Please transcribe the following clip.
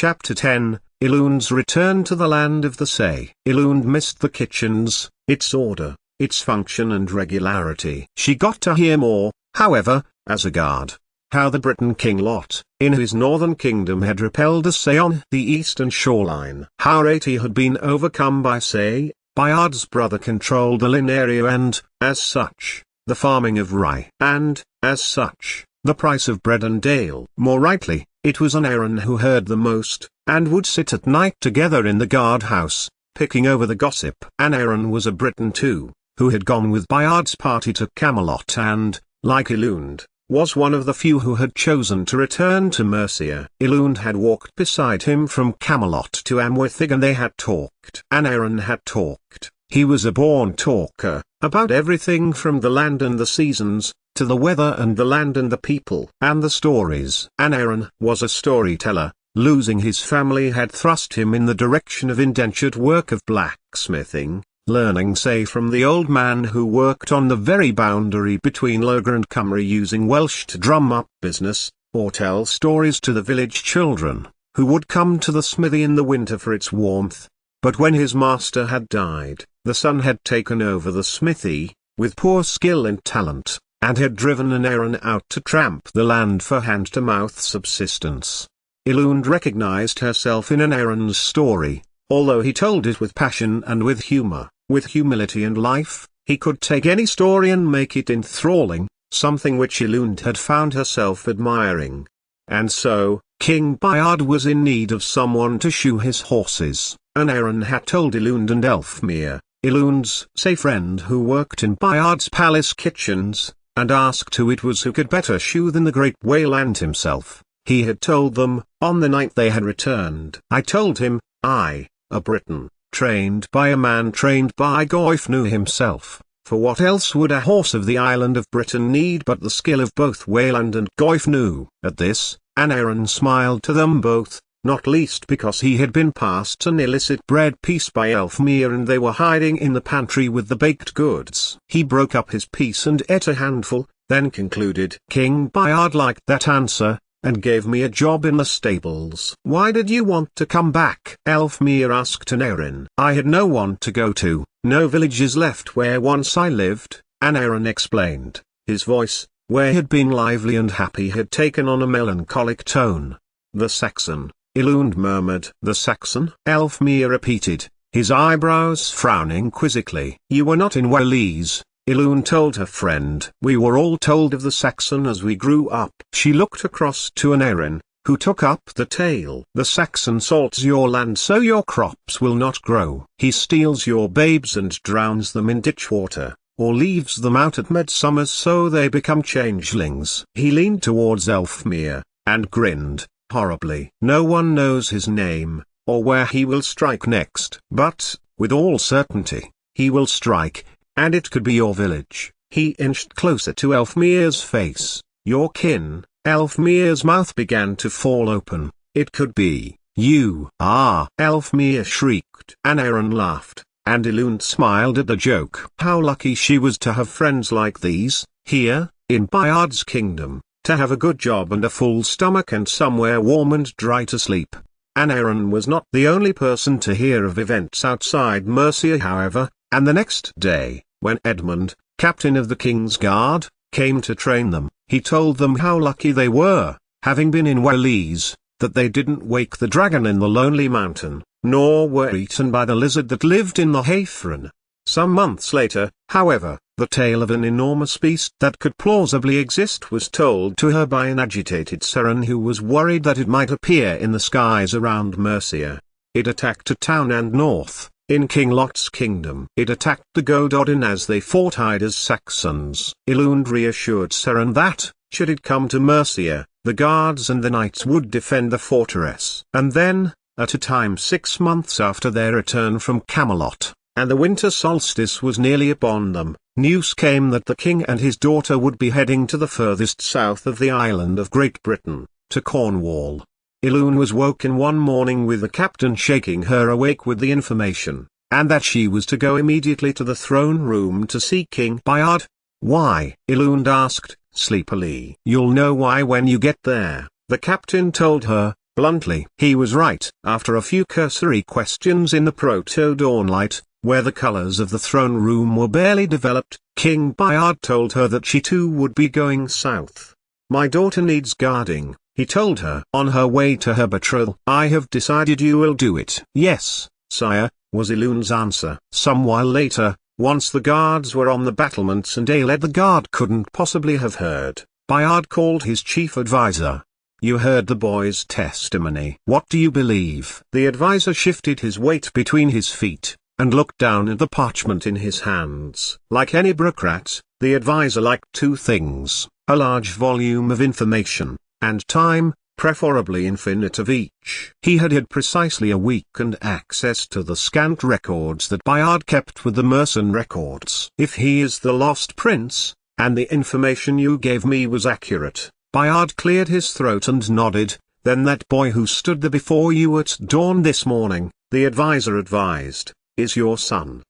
Chapter 10, Eluned's return to the land of the Sais. Eluned missed the kitchens, its order, its function and regularity. She got to hear more, however, as a guard. How the Briton King Lot, in his northern kingdom had repelled the Sais on the eastern shoreline. How Rati had been overcome by Sais, Bayard's brother controlled the Lin area and, as such, the farming of rye. And, as such, the price of bread and ale. More rightly, it was Aaron who heard the most, and would sit at night together in the guardhouse, picking over the gossip. Aaron was a Briton too, who had gone with Bayard's party to Camelot and, like Eluned, was one of the few who had chosen to return to Mercia. Eluned had walked beside him from Camelot to Amwythig and they had talked. Aaron had talked. He was a born talker, about everything from the land and the seasons, to the weather and the land and the people and the stories. Aaron was a storyteller. Losing his family had thrust him in the direction of indentured work of blacksmithing, learning say from the old man who worked on the very boundary between Loegr and Cymru using Welsh to drum up business, or tell stories to the village children, who would come to the smithy in the winter for its warmth. But when his master had died, the son had taken over the smithy, with poor skill and talent, and had driven Aaron out to tramp the land for hand-to-mouth subsistence. Eluned recognized herself in Aaron's story, although he told it with passion and with humor, with humility and life. He could take any story and make it enthralling, something which Eluned had found herself admiring. And so, King Bayard was in need of someone to shoe his horses. Aaron had told Eluned and Elfmere, Eluned's say friend who worked in Bayard's palace kitchens, and asked who it was who could better shoe than the great Wayland himself. He had told them, on the night they had returned. I told him, I, a Briton, trained by a man trained by Goifnu himself, for what else would a horse of the island of Britain need but the skill of both Wayland and Goifnu? At this, Aaron smiled to them both, not least because he had been passed an illicit bread piece by Elfmere and they were hiding in the pantry with the baked goods. He broke up his piece and ate a handful, then concluded, King Bayard liked that answer, and gave me a job in the stables. Why did you want to come back? Elfmere asked Aaron. I had no one to go to, no villages left where once I lived, Aaron explained. His voice, where had been lively and happy, had taken on a melancholic tone. The Saxon, Eluned murmured. The Saxon? Elfmere repeated, his eyebrows frowning quizzically. You were not in Wales, Eluned told her friend. We were all told of the Saxon as we grew up. She looked across to Aaron, who took up the tale. The Saxon salts your land so your crops will not grow. He steals your babes and drowns them in ditch water, or leaves them out at midsummer so they become changelings. He leaned towards Elfmere, and grinned horribly. No one knows his name, or where he will strike next. But, with all certainty, he will strike, and it could be your village. He inched closer to Elfmere's face. Your kin. Elfmere's mouth began to fall open. It could be you. Ah! Elfmere shrieked. Aaron laughed, and Eluned smiled at the joke. How lucky she was to have friends like these, here, in Bayard's kingdom. To have a good job and a full stomach and somewhere warm and dry to sleep. Aaron was not the only person to hear of events outside Mercia however, and the next day, when Edmund, captain of the King's Guard, came to train them, he told them how lucky they were, having been in Wales, that they didn't wake the dragon in the lonely mountain, nor were eaten by the lizard that lived in the Hayfren. Some months later, however, the tale of an enormous beast that could plausibly exist was told to her by an agitated Seren who was worried that it might appear in the skies around Mercia. It attacked a town and north, in King Lot's kingdom. It attacked the Gododin as they fought hide as Saxons. Eluned reassured Seren that, should it come to Mercia, the guards and the knights would defend the fortress. And then, at a time 6 months after their return from Camelot, and the winter solstice was nearly upon them, news came that the king and his daughter would be heading to the furthest south of the island of Great Britain, to Cornwall. Eluned was woken one morning with the captain shaking her awake with the information, and that she was to go immediately to the throne room to see King Bayard. Why? Eluned asked, sleepily. You'll know why when you get there, the captain told her, bluntly. He was right. After a few cursory questions in the proto-dawnlight, where the colors of the throne room were barely developed, King Bayard told her that she too would be going south. "My daughter needs guarding," he told her on her way to her betrothal. "I have decided you will do it." "Yes, sire," was Eluned's answer. Some while later, once the guards were on the battlements and Eluned the guard couldn't possibly have heard, Bayard called his chief advisor. "You heard the boy's testimony. What do you believe?" The advisor shifted his weight between his feet, and looked down at the parchment in his hands. Like any bureaucrat, the advisor liked two things: a large volume of information, and time, preferably infinite of each. He had precisely a week and access to the scant records that Bayard kept with the Merlin records. "If he is the lost prince, and the information you gave me was accurate," Bayard cleared his throat and nodded, "then that boy who stood there before you at dawn this morning," the advisor advised, "is your son."